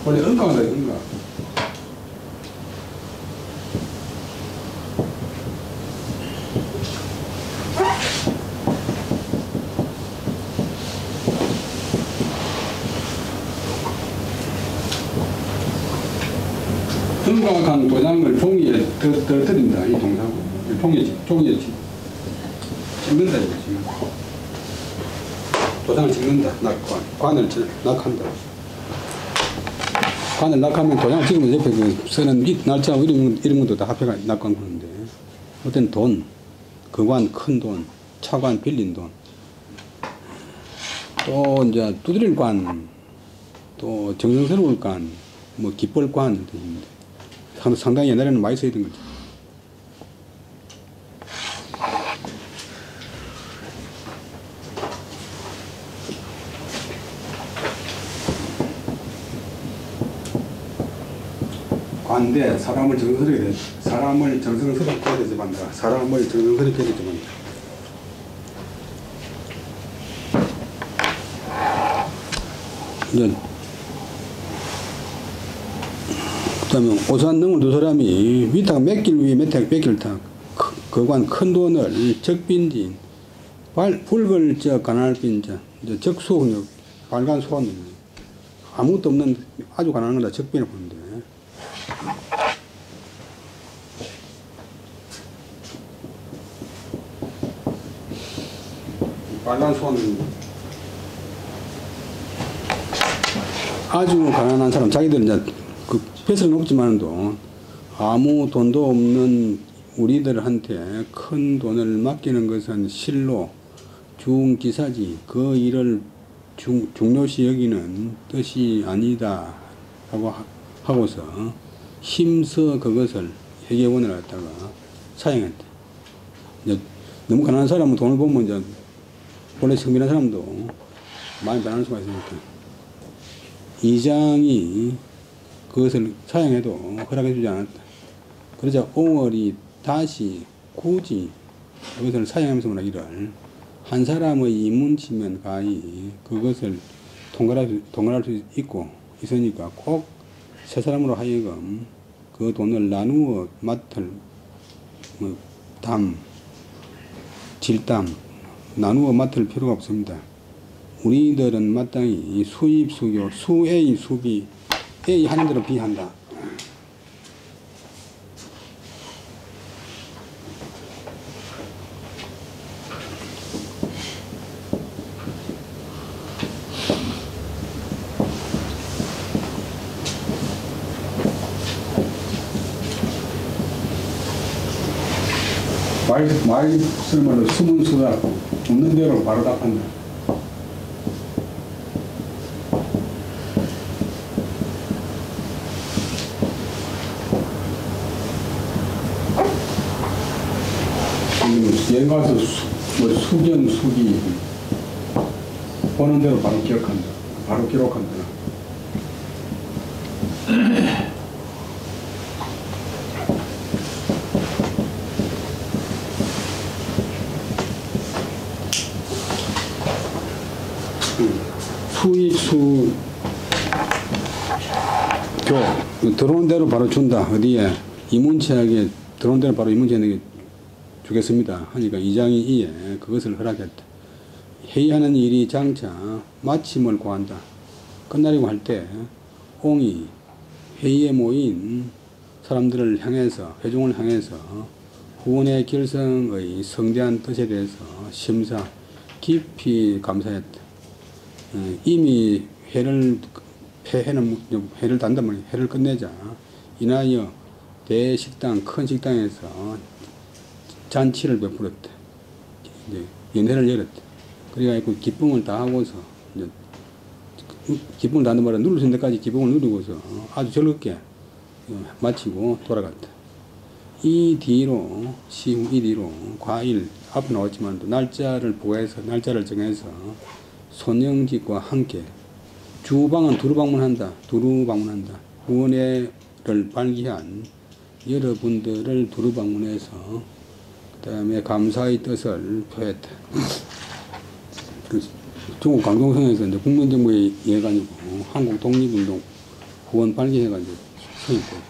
Speaker 1: 원래 은가다, 은가. 은가간 도장을 종이에 떨어뜨린다, 이 동사고. 종이에 찍는다, 이거 지금. 도장을 찍는다, 낙관. 관을 낙한다. 관을 낙하면 도장을 찍으면 옆에 그 쓰는 날짜하고 이런 것도 다 합해가 낙관 보는데, 어떤 돈, 거관 큰 돈, 차관 빌린 돈, 또 이제 두드릴 관, 또 정성스러울 관, 뭐 기쁠 관 등입니다. 상당히 옛날에는 많이 써있던 거죠. 관대, 사람을 정성스럽게 대접한다. 사람을 정성스럽게 대접한다. 그 다음에 오산능을 두 사람이 위탁 맡길 위에 맡길 탁 거관 큰 돈을 적빈지 붉을 저 가난할 빈자 적수 빨간 소원 아무것도 없는 아주 가난한 거다 적빈을 보는데, 빨간 소원은 아주 가난한 사람, 자기들은 이제 그 벼슬은 없지만도 아무 돈도 없는 우리들한테 큰 돈을 맡기는 것은 실로 중기사지, 그 일을 중요시 여기는 뜻이 아니다 라고 하고서 힘써 그것을 회계원을 갖다가 사용했다. 너무 가난한 사람은 돈을 보면 이제 원래 성빈한 사람도 많이 변할 수가 있으니까 이장이 그것을 사용해도 허락해주지 않았다. 그러자 옹월이 다시 굳이 그것을 사용하면서 말하기를 한 사람의 이문치면 가히 그것을 통과할 수 있고 있으니까 꼭 세 사람으로 하여금 그 돈을 나누어 맡을 뭐 질담 나누어 맡을 필요가 없습니다. 우리들은 마땅히 수입, 수교, 수A, 수B, A 하는 대로 B 한다. 말씀으로 숨은 수다 없는 대로 바로 답한다. 연가서 수견, 수기 보는 대로 바로 기억한다. 바로 기록한다. 수입, 수교 들어온 대로 바로 준다. 어디에? 이문체에게 들어온 대로 바로 이문체에게 주겠습니다. 하니까 이장이 이에 그것을 허락했다. 회의하는 일이 장차 마침을 고한다. 끝나려고 할 때 옹이 회의에 모인 사람들을 향해서, 회중을 향해서 후원의 결성의 성대한 뜻에 대해서 심사 깊이 감사했다. 이미 회를 단단 말이야. 회를 끝내자 인하여 대식당, 큰 식당에서 잔치를 베풀었다. 이제 연회를 열었다. 그래가지고 기쁨을 다 하고서 이제 기쁨을 다하는 말은 누릴 수 있는 데까지 기쁨을 누리고서 아주 즐겁게 마치고 돌아갔다. 이 뒤로 과일 앞에 나왔지만 날짜를 보해서 날짜를 정해서 손영직과 함께 주방은 두루 방문한다. 후원회를 발기한 여러분들을 두루 방문해서 그 다음에 감사의 뜻을 표했다. 중국 강동성에서 이제 국민정부에 의해 가지고 한국 독립운동 후원 발기해가지고 서입됐다.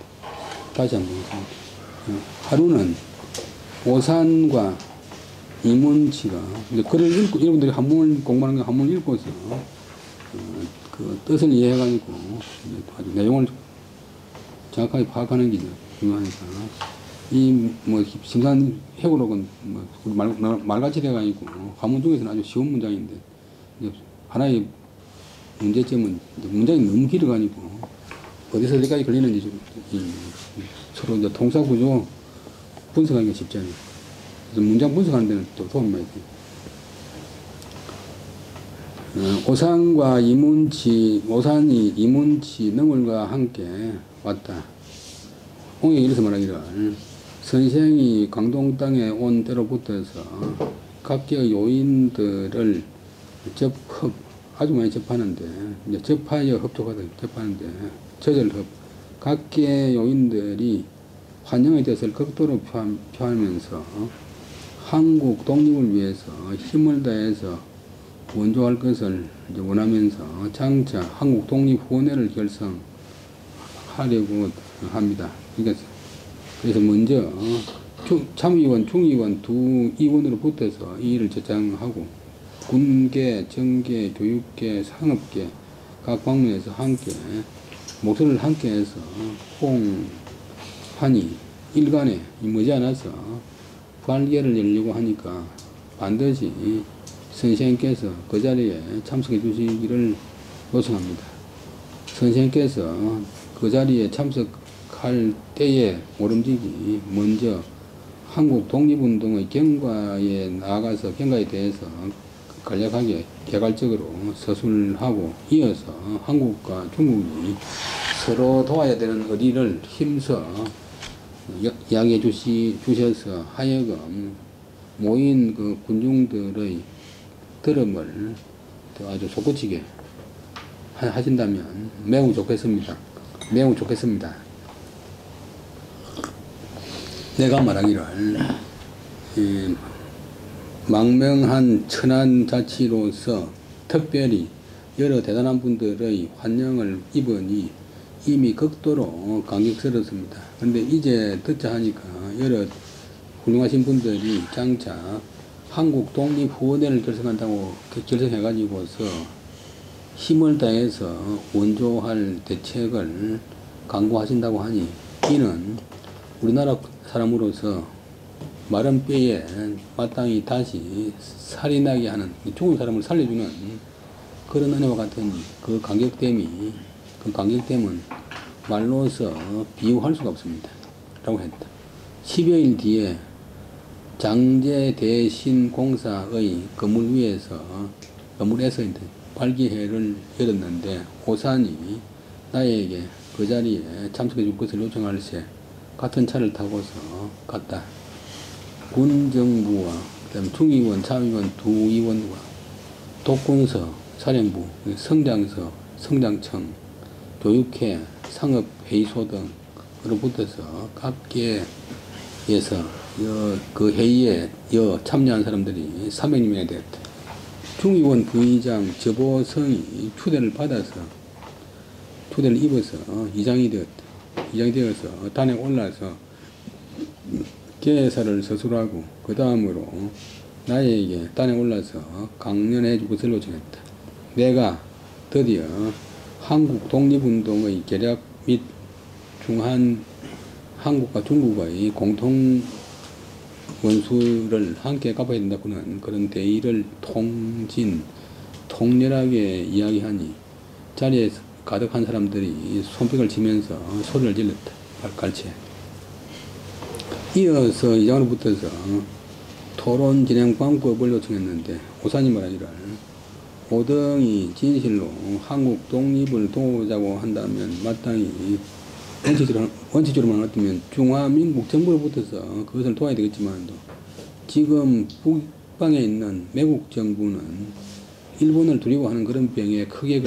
Speaker 1: 다시 한번 하루는 오산과 이문치가 이제 글을 읽고 여러분들이 한문을 공부하는 거 한문을 읽고서 그 뜻을 이해해가지고 아주 내용을 정확하게 파악하는 게 중요하니까 이 뭐 심산해고록은 뭐 말같이 돼가지고 한문 중에서는 아주 쉬운 문장인데 이제 하나의 문제점은 문장이 너무 길어가지고 어디서 어디까지 걸리는지 서로 이제 통사구조 분석하기가 쉽지 않아요. 그래서 문장 분석하는 데는 또 도움이 많이 돼요. 오산이 이문치 능월과 함께 왔다. 옹이 이래서 말하기를 선생이 광동 땅에 온 때로부터서 각계의 요인들을 아주 많이 접하는데 이제 접하여 협조하다 접하는데 저절협 각계 요인들이 환영의 뜻을 극도로 표하면서 한국 독립을 위해서 힘을 다해서 원조할 것을 이제 원하면서 장차 한국 독립 후원회를 결성하려고 합니다. 그래서 먼저 참의원, 중의원 두 의원으로 붙어서 이 일을 제창하고 군계, 정계, 교육계, 상업계 각 방면에서 함께 목소리를 함께해서 홍환이 일간에 머지않아서 부활기회를 열려고 하니까 반드시 선생님께서 그 자리에 참석해 주시기를 요청합니다. 선생님께서 그 자리에 참석할 때의 모름지기 먼저 한국 독립운동의 경과에 나아가서 경과에 대해서 간략하게 개괄적으로 서술하고 이어서 한국과 중국이 서로 도와야 되는 의리를 힘써 이야기해 주셔서 하여금 모인 그 군중들의 들음을 아주 솟구치게 하신다면 매우 좋겠습니다. 매우 좋겠습니다. 내가 말하기를 망명한 천안자치로서 특별히 여러 대단한 분들의 환영을 입으니 이미 극도로 감격스럽습니다. 그런데 이제 듣자 하니까 여러 훌륭하신 분들이 장차 한국 독립후원회를 결성한다고 결성해가지고서 힘을 다해서 원조할 대책을 강구하신다고 하니 이는 우리나라 사람으로서 마른 뼈에 마땅히 다시 살이 나게 하는 죽은 사람을 살려주는 그런 은혜와 같은 그 감격됨은 말로서 비유할 수가 없습니다. 라고 했다. 10여일 뒤에 장제대신공사의 건물에서 발기회를 열었는데 오산이 나에게 그 자리에 참석해 줄 것을 요청할세 같은 차를 타고서 갔다. 군정부와 그다음에 중의원, 참의원 두 의원과 독군서, 사령부, 성장서, 성장청, 교육회, 상업회의소 등으로 붙어서 각계에서 그 회의에 참여한 사람들이 300명이 되었다. 중의원 부의장 저보성이 초대를 입어서 이장이 되어서 단에 올라서 계사를 서술하고 그 다음으로 나에게 단에 올라서 강연해 줄 것을 요청했다. 내가 드디어 한국 독립운동의 계략 및 중한 한국과 중국의 공통 원수를 함께 갚아야 된다고는 그런 대의를 통렬하게 이야기하니 자리에 가득한 사람들이 손뼉을 치면서 소리를 질렀다. 발갈채. 이어서 이장으로 붙어서 토론 진행 방법을 요청했는데 오산이 말하기를 오등이 진실로 한국 독립을 도우자고 한다면 마땅히 원칙적으로만 어쩌면 중화민국 정부로부터서 그것을 도와야 되겠지만 지금 북방에 있는 매국 정부는 일본을 두려워하는 그런 병에 크게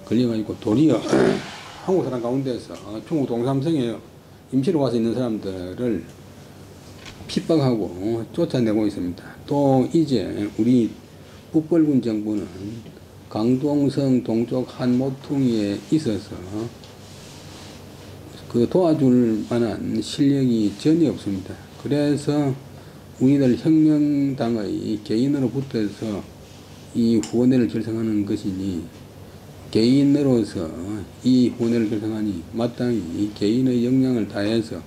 Speaker 1: 걸려가지고 도리어 한국 사람 가운데서 중국 동삼성에 임시로 와서 있는 사람들을 핍박하고 쫓아내고 있습니다. 또 이제 우리 북벌군 정부는 강동성 동쪽 한 모퉁이에 있어서 그 도와줄 만한 실력이 전혀 없습니다. 그래서 우리들 혁명당의 개인으로 붙어서 이 후원회를 결성하는 것이니 개인으로서 이 후원회를 결성하니 마땅히 개인의 역량을 다해서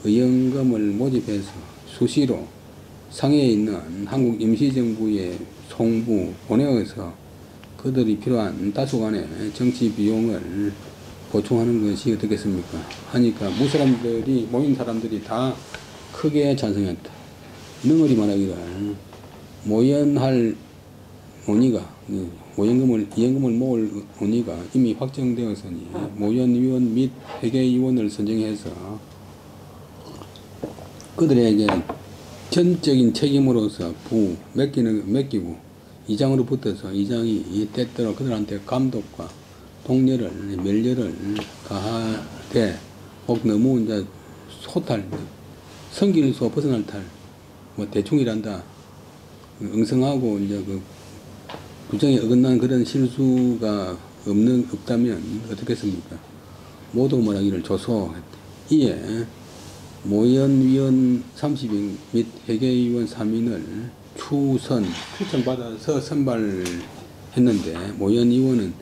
Speaker 1: 의원금을 모집해서 수시로 상해에 있는 한국 임시정부의 송부 보내어서 그들이 필요한 다소간의 정치 비용을 보충하는 것이 어떻겠습니까? 하니까 모인 사람들이 다 크게 찬성했다. 능얼이 말하기를 모연할 논의가 이연금을 모을 논의가 이미 확정되었으니 모연위원 및 회계위원을 선정해서 그들에게 전적인 책임으로서 맡기고 이장으로 붙어서 이장이 때때로 그들한테 감독과 면례를 가하되 혹 너무 이제 소탈, 성길소 벗어날 탈, 대충이란다, 엉성하고 이제 그 규정에 어긋난 그런 실수가 없다면 어떻겠습니까? 모두 말하기를 조소했다. 이에 모연위원 30인 및 회계위원 3인을 추천받아서 선발했는데 모연위원은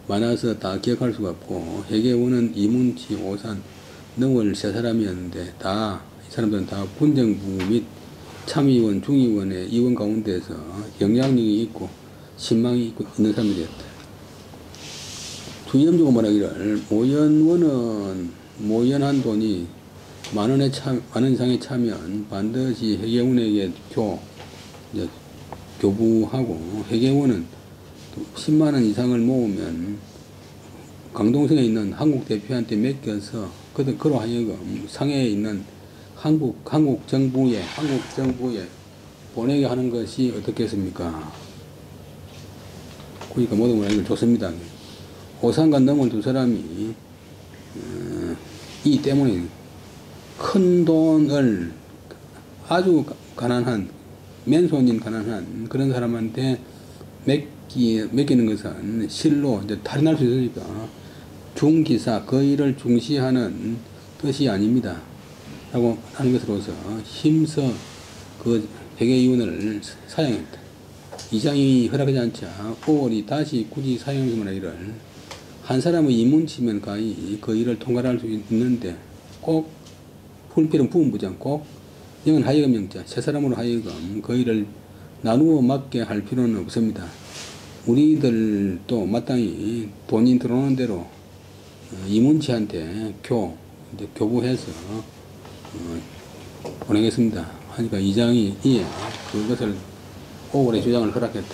Speaker 1: 많아서 다 기억할 수가 없고 회계위원은 이문치, 오산, 능월 세 사람이었는데 이 사람들은 다 군정부 및 참의원, 중의원의 의원 가운데서 영향력이 있고 신망이 있는 사람들이었다. 주임주가 말하기를 모연한 돈이 만 원 이상에 차면 반드시 회계원에게 교부하고 회계원은 10만 원 이상을 모으면 강동성에 있는 한국 대표한테 맡겨서 그로 하여금 상해에 있는 한국 정부에 보내게 하는 것이 어떻겠습니까? 그러니까 모두 말하기를 좋습니다. 오산과 능원 두 사람이 이 때문에 큰 돈을 아주 가난한 맨손인 가난한 그런 사람한테 맡기는 것은 실로 이제 탈인할 수 있으니까 중기사 그 일을 중시하는 뜻이 아닙니다. 라고 하는 것으로서 힘써 그 회계위원회를 사양했다. 이장이 허락하지 않자 5월이 다시 굳이 사용하는 일을 한 사람의 임문치면 가히 그 일을 통과할 수 있는데 꼭 풀필은 부분부장 꼭 영은 하여금 영자 세 사람으로 하여금 그 일을 나누어 맡게 할 필요는 없습니다. 우리들도 마땅히 돈이 들어오는 대로 임문치한테 교부해서 보내겠습니다. 하니까 이장이 이에 그것을 5월에 주장을 허락했다.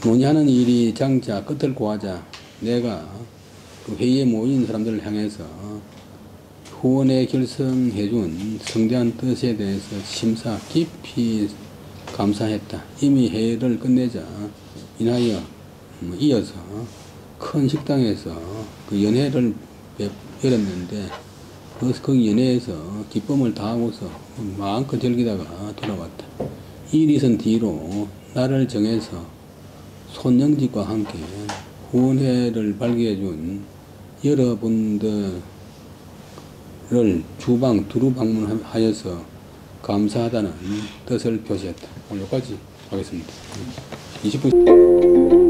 Speaker 1: 논의하는 일이 장자 끝을 고하자 내가 그 회의에 모인 사람들을 향해서 후원에 결성해준 성대한 뜻에 대해서 심사 깊이 감사했다. 이미 회의를 끝내자 인하여 이어서 큰 식당에서 그 연회를 열었는데 그 연회에서 기쁨을 다하고서 마음껏 즐기다가 돌아왔다. 이 일이 있은 뒤로 나를 정해서 손영직과 함께 후원회를 발기해준 여러분들을 주방 두루 방문하여서 감사하다는 뜻을 표시했다. 오늘 여기까지 하겠습니다. 20분